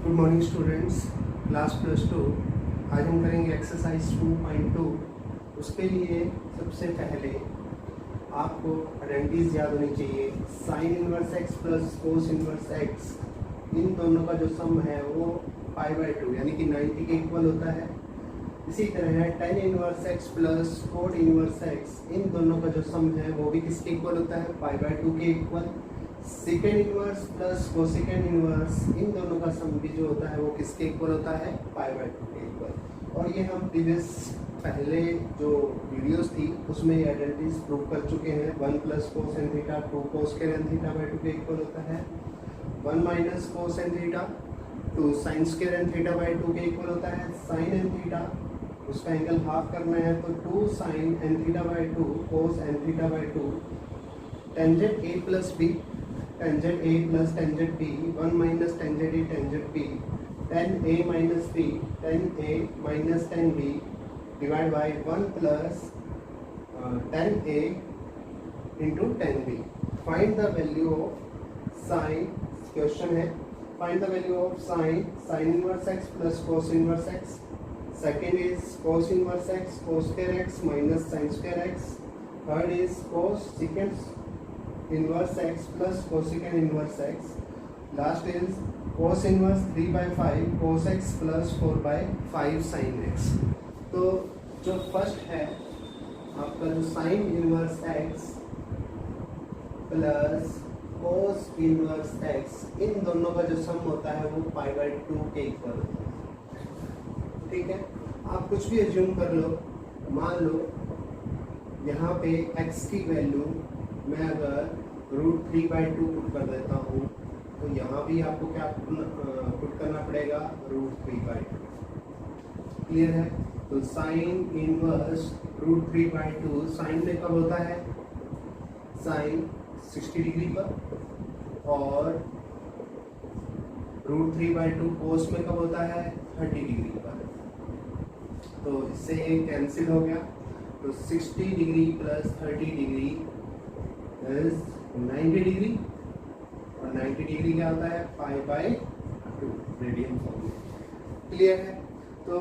Good morning students, class +2। आज हम करेंगे एक्सरसाइज 2.2। उसके लिए सबसे पहले आपको आइडेंटिटीज याद होनी चाहिए। Sine inverse x plus cos inverse x, इन दोनों का जो सम है वो π/2 यानी कि 90 के इक्वल होता है। इसी तरह है tan inverse x plus cot inverse x, इन दोनों का जो सम है वो भी किसके इक्वल होता है, π/2 के equal. Second inverse plus cosecant inverse, इन दोनों का सम भी जो होता है वो किसके इक्वल होता है, π/2 के इक्वल। और ये हम प्रीवियस पहले जो वीडियोस थी उसमें ये आइडेंटिटीज प्रूव कर चुके हैं। 1 plus cos N theta 2 cos square N theta by 2 के इक्वल होता है। 1 minus cos N theta 2 sine square N theta by 2 के इक्वल होता है। साइन एन थीटा उसका एंगल हाफ करना है तो 2 sine N theta by 2 cos N theta by 2। Tangent A plus B, tangent A plus tangent B, 1 minus tangent A tangent B, tan a minus b, tan a minus tan b divide by 1 plus tan a into tan b। Find the value of sine, question है find the value of sine inverse x plus cos inverse x. Second is cos inverse x cos square x minus sine square x. Third is cos second inverse x plus cosecant inverse x. Last is cos inverse 3/5 cos x plus 4/5 sine x. तो जो first है आपका जो sine inverse x plus cos inverse x, इन दोनों का जो सम होता है वो π/2 के इक्वल होता है। ठीक है, आप कुछ भी एज्यूम कर लो। मान लो यहाँ पे x की वैल्यू मैं अगर √3/2 पुट कर देता हूँ तो यहाँ भी आपको क्या पुट करना पड़ेगा, √3/2। क्लियर है? तो साइन इनवर्स √3/2 साइन में कब होता है, साइन 60 डिग्री पर, और √3/2 कोस में कब होता है, 30 डिग्री पर। तो इससे ये कैंसिल हो गया। तो 60 degree plus 30 degree is 90 degree, और 90 डिग्री क्या होता है, π/2 रेडियन फॉर्म में। क्लियर है? तो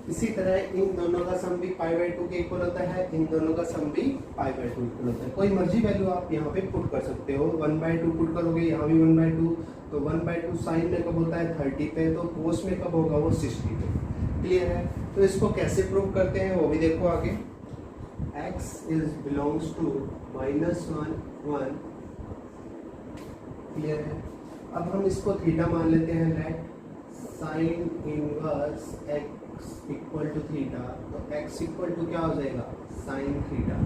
इसी तरह इन दोनों का सम भी π/2 के इक्वल होता है, इन दोनों का सम भी π/2 इक्वल होता है। कोई मर्जी वैल्यू आप यहाँ पे पुट कर सकते हो। 1/2 पुट करोगे, यहाँ भी 1/2, तो 1/2 साइन में कब होता है, 30 पे, तो कोस में कब होगा, वो 60 पे। क्लियर है? तो इसको कैसे प्रूव करते हैं वो भी देखो आगे। x is belongs to -1 1। Clear है? अब हम इसको थीटा मान लेते हैं। Let sine inverse x equal to theta, तो x इक्वल टू क्या हो जाएगा, साइन थीटा।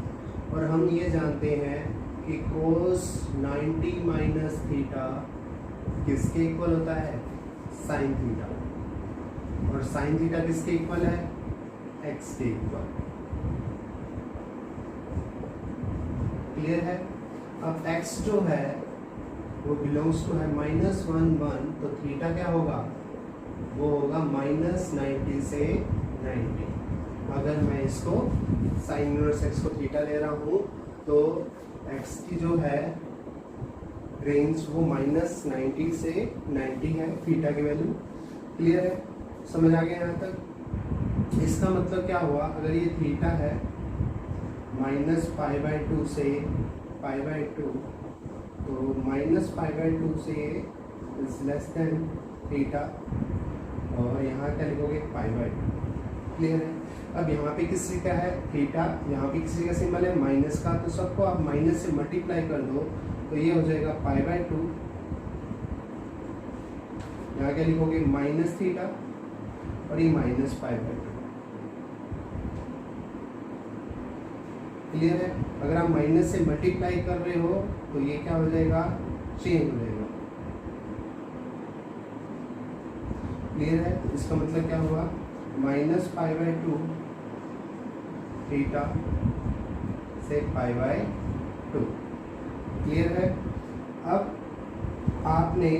और हम ये जानते हैं कि कोस 90 माइनस थीटा किसके इक्वल होता है, साइन थीटा। और साइन थीटा किसके इक्वल है, x के इक्वल। क्लियर है? अब x जो है वो बिलोंग्स टू है -1 1, तो थीटा क्या होगा, वो होगा -90 से 90। अगर मैं इसको साइन इनवर्स x को थीटा ले रहा हूँ तो x की जो है रेंज वो -90 से 90 है, थीटा की वैल्यू। क्लियर है? समझ आ गया यहाँ तक? इसका मतलब क्या हुआ, अगर ये थीटा है -π/2 से π/2, तो -π/2 से इज लेस देन थीटा, और यहाँ क्या लिखोगे, π/2। क्लियर है? अब यहाँ पे किसी का है थीटा, यहाँ पे किसी का सिंबल है माइनस का, तो सबको आप माइनस से मल्टीप्लाई कर दो तो ये हो जाएगा π/2। यहाँ क्या लिखोगे, माइनस थीटा, और ये -π/2। क्लियर है? अगर आप माइनस से मल्टीप्लाई कर रहे हो तो ये क्या हो जाएगा, चेंज हो जाएगा। क्लियर है? तो इसका मतलब क्या हुआ, -π/2 थीटा से π/2। क्लियर है? अब आपने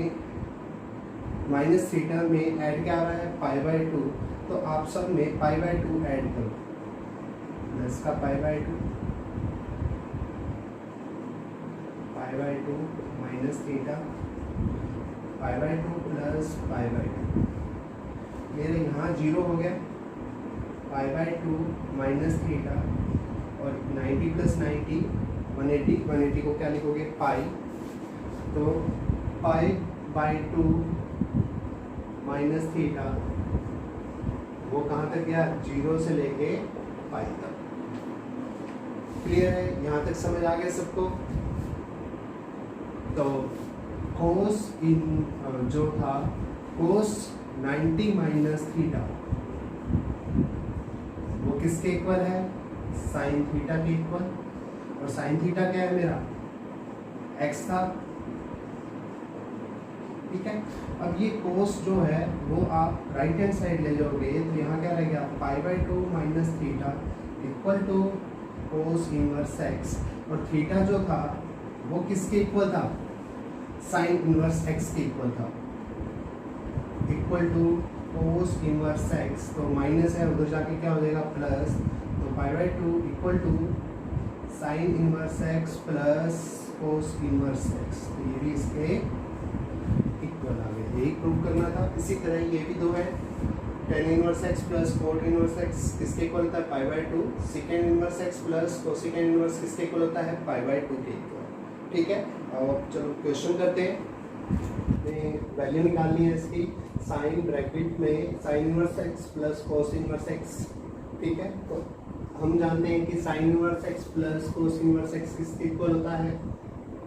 माइनस थीटा में ऐड क्या आ रहा है, π/2, तो आप सब में π/2 ऐड करो। इसका π/2 π/2 माइनस थीटा π/2 प्लस π/2। मेरे यहाँ 0 हो गया, π/2 माइनस थीटा और 90 प्लस 90 180 को क्या लिखोगे पाई, तो π/2 माइनस थीटा वो कहाँ तक गया, 0 से लेके पाई तक। क्लियर है, यहाँ तक समझ आ गया सबको। तो कोस इन जो था कोस 90 माइनस थीटा वो किसके इक्वल है, साइन थीटा के इक्वल। और साइन थीटा क्या है मेरा, एक्स था, ठीक है। अब ये कोस जो है वो आप राइट हैंड साइड ले जाओगे तो यहाँ क्या रह गया, π/2 minus theta equal to cos inverse x. और थीटा जो था वो किसके इक्वल था, साइन इनवर्स एक्स के इक्वल था, equal to cos inverse x. तो माइनस है उधर जाके क्या हो जाएगा प्लस, तो π/2 equal to sine inverse x plus cos inverse x. तो ये भी इसके इक्वल आ गया, यही प्रूव करना था। इसी तरह ये भी दो है, tan inverse x plus cot inverse x किसके इक्वल होता है, π/2। Second inverse x plus cosecant inverse किसके इक्वल होता है, π/2 के इक्वल। ठीक है, और चलो क्वेश्चन करते हैं। वैल्यू निकालनी है इसकी, साइन ब्रैकेट में sign inverse x plus cos inverse x. ठीक है, तो हम जानते हैं कि sign inverse x plus cos inverse x किसके इक्वल होता है,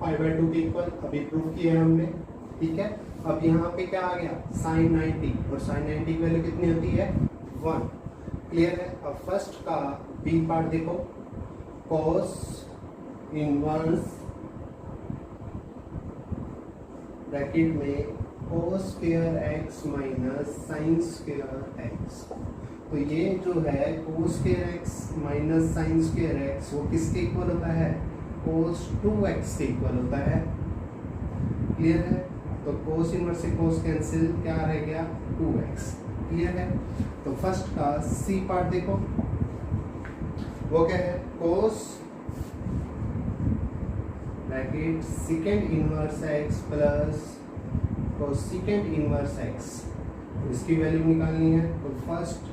π/2 के इक्वल। अभी प्रूव किया है हमने। ठीक है, अब यहाँ पे क्या आ गया, साइन 90, और साइन 90 की वैल्यू कितनी होती है, 1। क्लियर है। अब फर्स्ट का बी पार्ट देखो, कोस इनवर्स ब्रैकेट में कोस square x minus sine square x. तो ये जो है कोस square x minus sine square x वो किसके इक्वल होता है, कोस 2x के इक्वल होता है। क्लियर है, तो कोस इनवर्स से कोस कैंसिल, क्या रह गया 2x। क्लियर है, तो फर्स्ट का सी पार्ट देखो, वो क्या है, cos bracket second inverse x plus cosecant inverse x. इसकी वैल्यू निकालनी है, तो first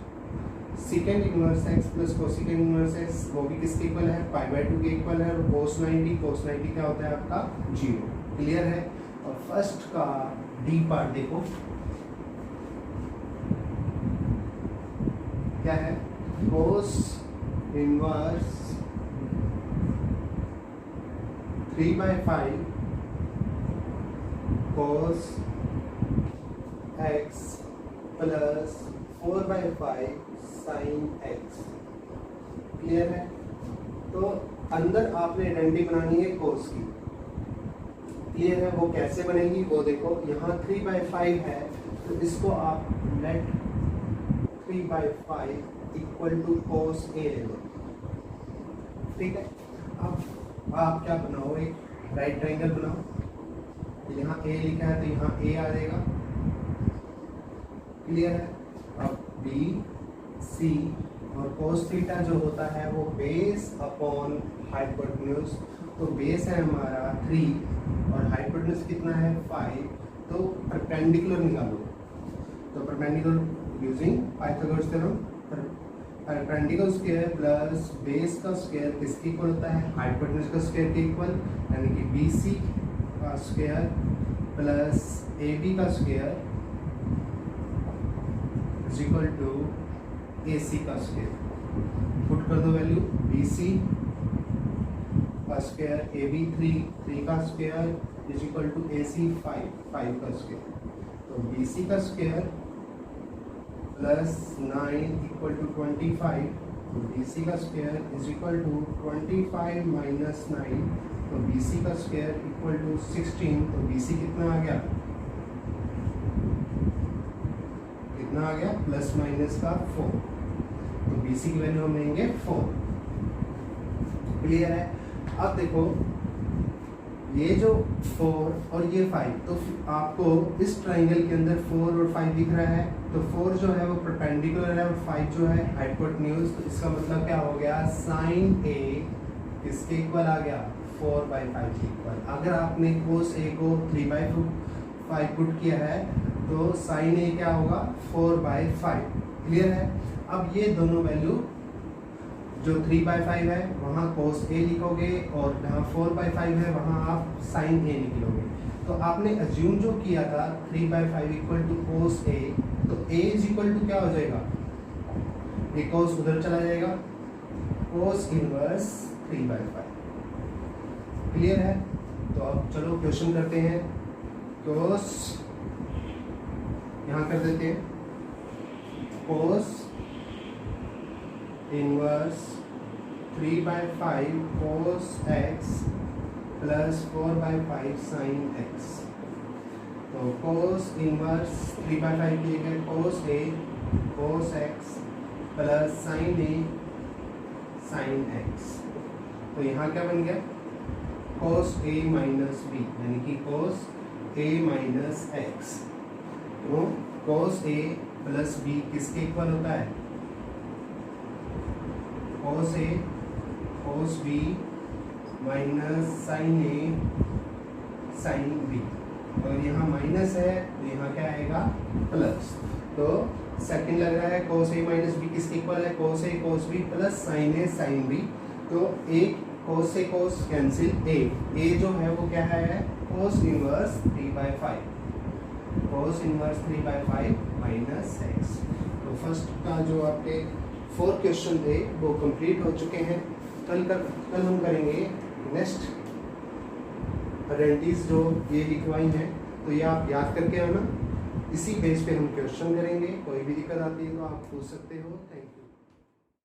second inverse x plus cosecant inverse x वो भी किसके इक्वल है, π/2 के इक्वल है। और कोस 90 क्या होता है आपका 0। क्लियर है, और फर्स्ट का डी पार्ट देखो, क्या है, कोस inverse 3/5 cos x plus 4/5 sine x. Clear है, तो अंदर आपने आइडेंटिटी बनानी है कोस की। क्लियर है, वो कैसे बनेगी वो देखो, यहाँ 3/5 है तो इसको आप लेट 3/5 इक्वल टू कोस ए ले लो। ठीक है, अब आप क्या बनाओ, एक राइट ट्रायंगल बनाओ। यहाँ ए लिखा है तो यहाँ ए आ जाएगा। क्लियर है, अब बी सी और कोस थीटा जो होता है वो बेस अपॉन हाइपोटेन्यूज। तो बेस है हमारा 3 और हाइपोटेन्यूज कितना है 5, तो परपेंडिकुलर निकालो। तो perpendicular using Pythagoras theorem, perpendicular square plus base का स्क्वायर किसके इक्वल होता है, हाइपोटेन्यूज का स्क्वायर के इक्वल, यानी कि BC का स्क्वायर प्लस AB का square is equal to AC का स्क्वायर। पुट कर दो वैल्यू, BC का स्क्वायर, AB 3 का square is equal to AC 5 का स्क्वायर। तो BC का स्क्वायर प्लस 9 इक्वल टू 25, तो BC का square is equal to 25 minus 9, तो BC का स्क्वायर इक्वल टू 16। तो BC कितना आ गया, कितना आ गया, प्लस माइनस का 4। तो BC की वैल्यू हम लेंगे 4। क्लियर है, अब देखो ये जो 4 और ये 5, तो आपको इस ट्राइंगल के अंदर 4 और 5 दिख रहा है। तो 4 जो है वो परपेंडिकुलर है और 5 जो है हाइपोटेन्यूज। तो इसका मतलब क्या हो गया, साइन A किसके इक्वल आ गया, 4/5 के इक्वल। अगर आपने कोस A को 5 पुट किया है तो साइन ए क्या होगा 4/5। क्लियर है। अब ये दोनों वैल्यू जो 3/5 है वहाँ cos a लिखोगे और जहाँ 4/5 है वहाँ आप sin a निकलोगे। तो आपने अज्यूम जो किया था 3/5 इक्वल टू cos a, तो a इज इक्वल टू क्या हो जाएगा, ये cos उधर चला जाएगा, cos इनवर्स 3/5। क्लियर है। तो अब चलो क्वेश्चन करते हैं। cos यहाँ कर देते हैं, cos inverse 3/5 cos x plus 4/5 sin x। तो cos इनवर्स 3/5 की जगह cos x plus sin a sin x। तो यहाँ क्या बन गया, cos a माइनस b, यानी कि cos a माइनस x। तो cos a प्लस b किसके इक्वल होता है, cos a cos b minus sin a sin b। और यहाँ माइनस है तो यहाँ क्या आएगा प्लस। तो सेकंड लग रहा है cos a माइनस b किसके इक्वल है, cos a cos b plus sin a sin b। तो एक cos से cos कैंसिल, a जो है वो क्या है cos inverse 3/5, cos inverse 3/5 minus x। तो फर्स्ट का जो आपके 4 क्वेश्चन थे वो कंप्लीट हो चुके हैं। कल हम करेंगे नेक्स्ट रेंटीज जो ये लिखवाई हैं, तो ये आप याद करके आना। इसी बेस पे हम क्वेश्चन करेंगे। कोई भी दिक्कत आती है तो आप पूछ सकते हो। Thank you.